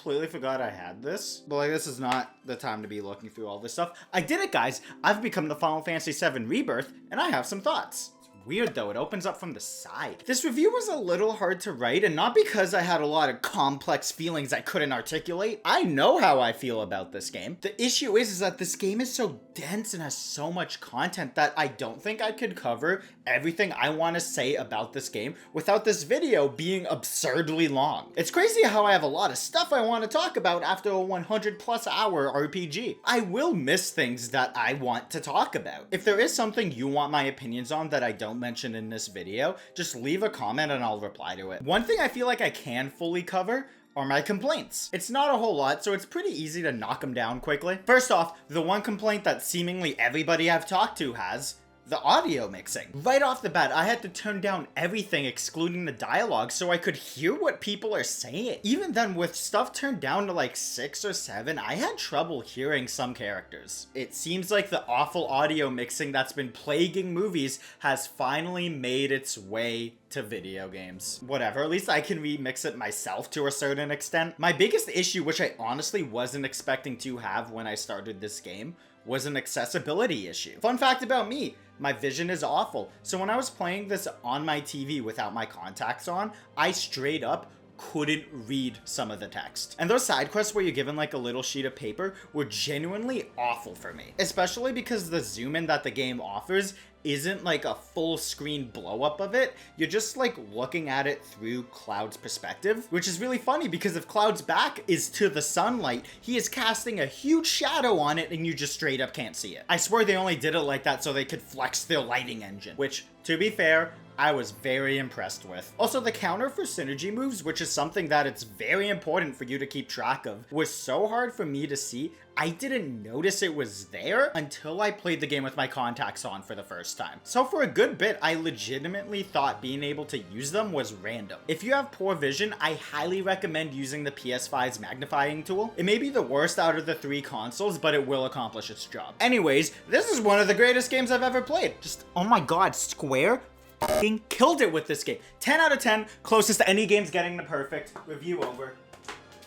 completely forgot I had this. But like, this is not the time to be looking through all this stuff. I did it, guys. I've become the Final Fantasy VII Rebirth, and I have some thoughts. Weird though, it opens up from the side. This review was a little hard to write, and not because I had a lot of complex feelings I couldn't articulate. I know how I feel about this game. The issue is that this game is so dense and has so much content that I don't think I could cover everything I want to say about this game without this video being absurdly long. It's crazy how I have a lot of stuff I want to talk about after a 100+ hour RPG. I will miss things that I want to talk about. If there is something you want my opinions on that I don't mention in this video, just leave a comment and I'll reply to it. One thing I feel like I can fully cover are my complaints. It's not a whole lot, so it's pretty easy to knock them down quickly. First off, the one complaint that seemingly everybody I've talked to has: the audio mixing. Right off the bat, I had to turn down everything excluding the dialogue so I could hear what people are saying. Even then, with stuff turned down to like 6 or 7, I had trouble hearing some characters. It seems like the awful audio mixing that's been plaguing movies has finally made its way to video games. Whatever, at least I can remix it myself to a certain extent. My biggest issue, which I honestly wasn't expecting to have when I started this game, was an accessibility issue. Fun fact about me, my vision is awful. So when I was playing this on my TV without my contacts on, I straight up couldn't read some of the text. And those side quests where you're given like a little sheet of paper were genuinely awful for me. Especially because the zoom in that the game offers isn't like a full screen blow up of it. You're just like looking at it through Cloud's perspective, which is really funny because if Cloud's back is to the sunlight, he is casting a huge shadow on it and you just straight up can't see it. I swear they only did it like that so they could flex their lighting engine, which, to be fair, I was very impressed with. Also, the counter for synergy moves, which is something that it's very important for you to keep track of, was so hard for me to see. I didn't notice it was there until I played the game with my contacts on for the first time. So for a good bit, I legitimately thought being able to use them was random. If you have poor vision, I highly recommend using the PS5's magnifying tool. It may be the worst out of the 3 consoles, but it will accomplish its job. Anyways, this is one of the greatest games I've ever played. Just, oh my god, Square fucking killed it with this game. 10 out of 10, closest to any game's getting the perfect. Review over.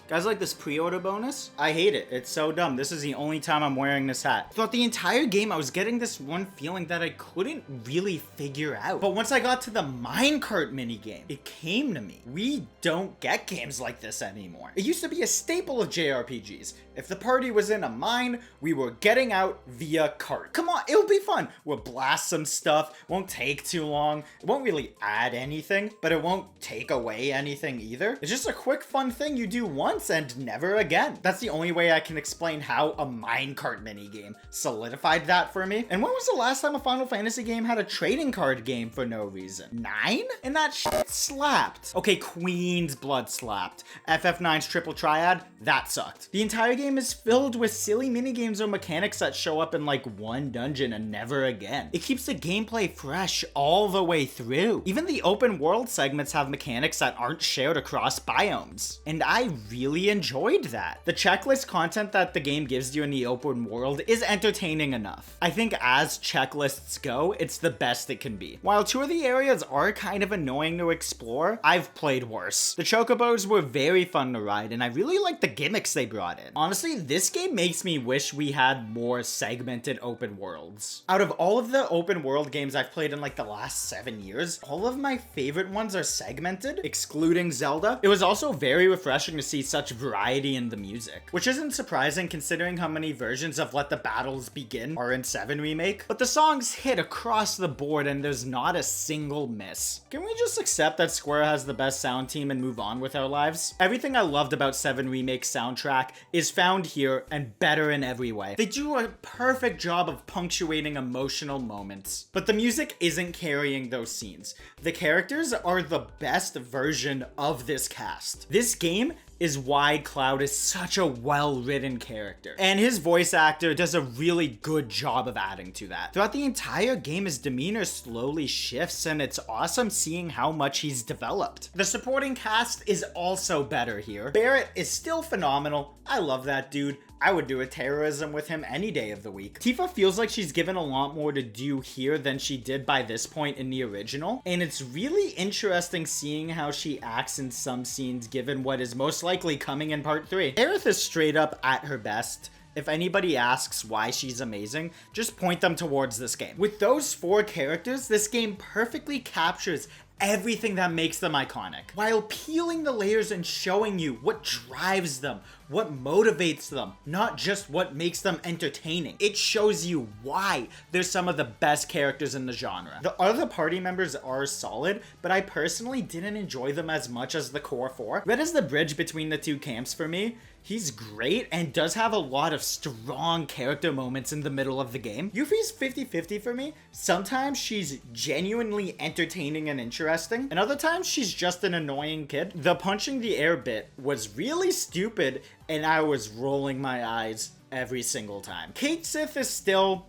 Guys, like this pre-order bonus? I hate it. It's so dumb. This is the only time I'm wearing this hat. Throughout the entire game, I was getting this one feeling that I couldn't really figure out. But once I got to the minecart minigame, it came to me. We don't get games like this anymore. It used to be a staple of JRPGs. If the party was in a mine, we were getting out via cart. Come on, it'll be fun. We'll blast some stuff. Won't take too long. It won't really add anything, but it won't take away anything either. It's just a quick, fun thing you do once and never again. That's the only way I can explain how a minecart minigame solidified that for me. And when was the last time a Final Fantasy game had a trading card game for no reason? 9? And that shit slapped. Okay, Queen's Blood slapped. FF9's Triple Triad, that sucked. The entire game is filled with silly minigames or mechanics that show up in like one dungeon and never again. It keeps the gameplay fresh all the way through. Even the open world segments have mechanics that aren't shared across biomes. And I really enjoyed that. The checklist content that the game gives you in the open world is entertaining enough. I think as checklists go, it's the best it can be. While 2 of the areas are kind of annoying to explore, I've played worse. The chocobos were very fun to ride, and I really liked the gimmicks they brought in. Honestly, this game makes me wish we had more segmented open worlds. Out of all of the open world games I've played in like the last 7 years, all of my favorite ones are segmented, excluding Zelda. It was also very refreshing to see such variety in the music, which isn't surprising considering how many versions of Let the Battles Begin are in 7 Remake, but the songs hit across the board and there's not a single miss. Can we just accept that Square has the best sound team and move on with our lives? Everything I loved about 7 Remake's soundtrack is found here and better in every way. They do a perfect job of punctuating emotional moments, but the music isn't carrying those scenes. The characters are the best version of this cast. This game is why Cloud is such a well-written character, and his voice actor does a really good job of adding to that. Throughout the entire game, his demeanor slowly shifts, and it's awesome seeing how much he's developed. The supporting cast is also better here. Barrett is still phenomenal. I love that dude. I would do a terrorism with him any day of the week. Tifa feels like she's given a lot more to do here than she did by this point in the original, and it's really interesting seeing how she acts in some scenes given what is most likely coming in part 3. Aerith is straight up at her best. If anybody asks why she's amazing, just point them towards this game. With those 4 characters, this game perfectly captures everything that makes them iconic, while peeling the layers and showing you what drives them, what motivates them, not just what makes them entertaining. It shows you why they're some of the best characters in the genre. The other party members are solid, but I personally didn't enjoy them as much as the core 4. Red is the bridge between the 2 camps for me. He's great and does have a lot of strong character moments in the middle of the game. Yuffie's 50-50 for me. Sometimes she's genuinely entertaining and interesting, and other times she's just an annoying kid. The punching the air bit was really stupid, and I was rolling my eyes every single time. Cait Sith is still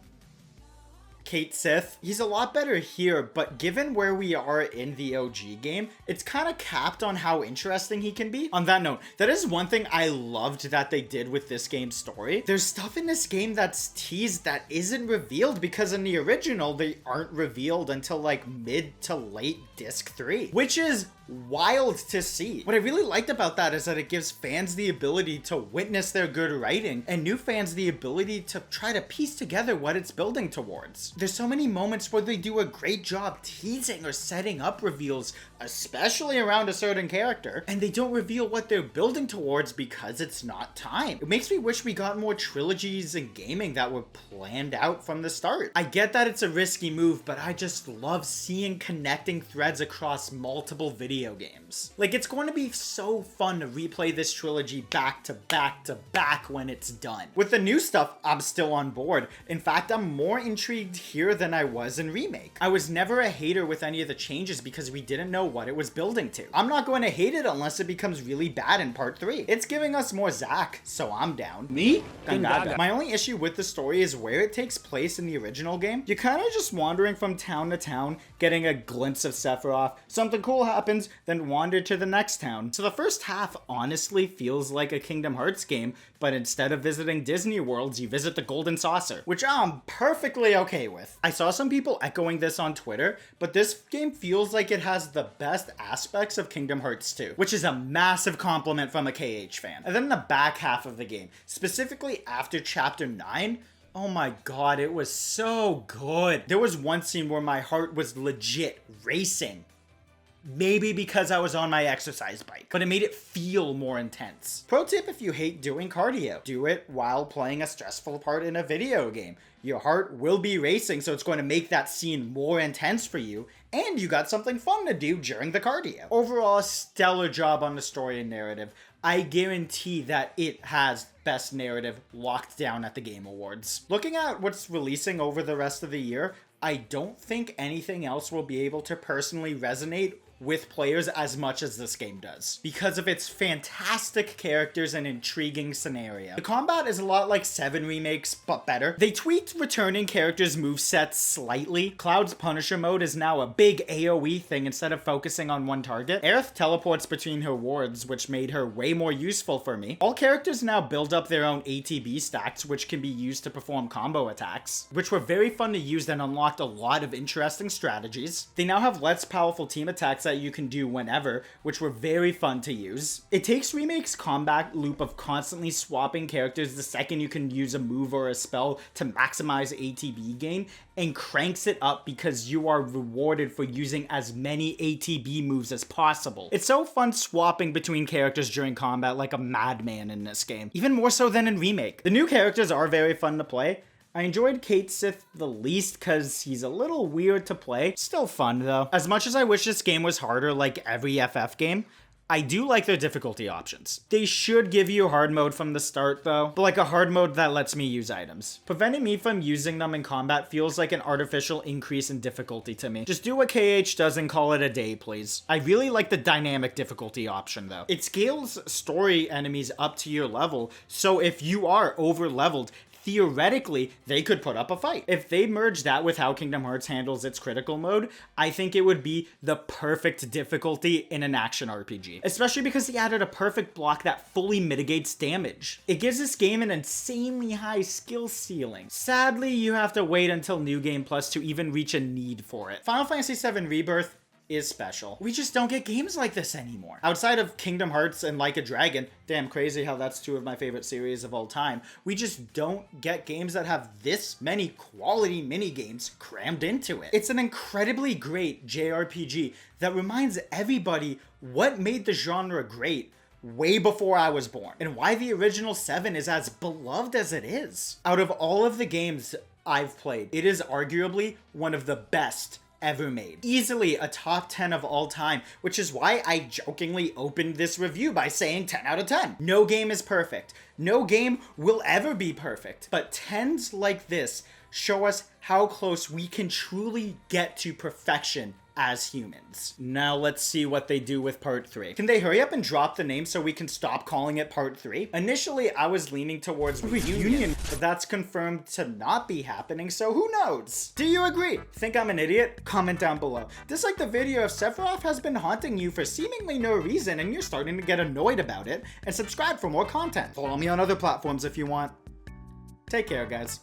Cait Sith. He's a lot better here, but given where we are in the OG game, it's kind of capped on how interesting he can be. On that note, that is one thing I loved that they did with this game's story. There's stuff in this game that's teased that isn't revealed, because in the original, they aren't revealed until like mid to late disc 3, which is wild to see. What I really liked about that is that it gives fans the ability to witness their good writing, and new fans the ability to try to piece together what it's building towards. There's so many moments where they do a great job teasing or setting up reveals, especially around a certain character, and they don't reveal what they're building towards because it's not time. It makes me wish we got more trilogies in gaming that were planned out from the start. I get that it's a risky move, but I just love seeing connecting threads across multiple video games. Like, it's going to be so fun to replay this trilogy back to back to back when it's done. With the new stuff, I'm still on board. In fact, I'm more intrigued here than I was in Remake. I was never a hater with any of the changes because we didn't know what it was building to. I'm not going to hate it unless it becomes really bad in part 3. It's giving us more Zack, so I'm down. Me? Gungaga. My only issue with the story is where it takes place in the original game. You're kind of just wandering from town to town, getting a glimpse of Sephiroth, something cool happens, then wander to the next town. So the first half honestly feels like a Kingdom Hearts game, but instead of visiting Disney worlds, you visit the Golden Saucer, which I'm perfectly okay with. I saw some people echoing this on Twitter, but this game feels like it has the best aspects of Kingdom Hearts 2, which is a massive compliment from a KH fan. And then the back half of the game, specifically after Chapter 9, oh my god, it was so good. There was one scene where my heart was legit racing. Maybe because I was on my exercise bike, but it made it feel more intense. Pro tip if you hate doing cardio, do it while playing a stressful part in a video game. Your heart will be racing, so it's going to make that scene more intense for you, and you got something fun to do during the cardio. Overall, stellar job on the story and narrative. I guarantee that it has best narrative locked down at the Game Awards. Looking at what's releasing over the rest of the year, I don't think anything else will be able to personally resonate with players as much as this game does, because of its fantastic characters and intriguing scenario. The combat is a lot like 7 remakes, but better. They tweaked returning characters' movesets slightly. Cloud's Punisher mode is now a big AoE thing instead of focusing on one target. Aerith teleports between her wards, which made her way more useful for me. All characters now build up their own ATB stacks, which can be used to perform combo attacks, which were very fun to use and unlocked a lot of interesting strategies. They now have less powerful team attacks that you can do whenever, which were very fun to use. It takes Remake's combat loop of constantly swapping characters the second you can use a move or a spell to maximize ATB gain, and cranks it up because you are rewarded for using as many ATB moves as possible. It's so fun swapping between characters during combat like a madman in this game, even more so than in Remake. The new characters are very fun to play. I enjoyed Cait Sith the least because he's a little weird to play. Still fun though. As much as I wish this game was harder like every FF game, I do like their difficulty options. They should give you hard mode from the start though, but like a hard mode that lets me use items. Preventing me from using them in combat feels like an artificial increase in difficulty to me. Just do what KH does and call it a day, please. I really like the dynamic difficulty option though. It scales story enemies up to your level, so if you are over leveled, theoretically, they could put up a fight. If they merge that with how Kingdom Hearts handles its critical mode, I think it would be the perfect difficulty in an action RPG. Especially because they added a perfect block that fully mitigates damage. It gives this game an insanely high skill ceiling. Sadly, you have to wait until New Game Plus to even reach a need for it. Final Fantasy VII Rebirth, is special. We just don't get games like this anymore. Outside of Kingdom Hearts and Like a Dragon, damn crazy how that's two of my favorite series of all time, we just don't get games that have this many quality mini games crammed into it. It's an incredibly great JRPG that reminds everybody what made the genre great way before I was born, and why the original 7 is as beloved as it is. Out of all of the games I've played, it is arguably one of the best ever made. Easily a top 10 of all time, which is why I jokingly opened this review by saying 10 out of 10. No game is perfect. No game will ever be perfect. But 10s like this show us how close we can truly get to perfection as humans. Now let's see what they do with part 3. Can they hurry up and drop the name so we can stop calling it part 3? Initially, I was leaning towards Reunion, but that's confirmed to not be happening, so who knows? Do you agree? Think I'm an idiot? Comment down below. Dislike the video if Sephiroth has been haunting you for seemingly no reason and you're starting to get annoyed about it, and subscribe for more content. Follow me on other platforms if you want. Take care, guys.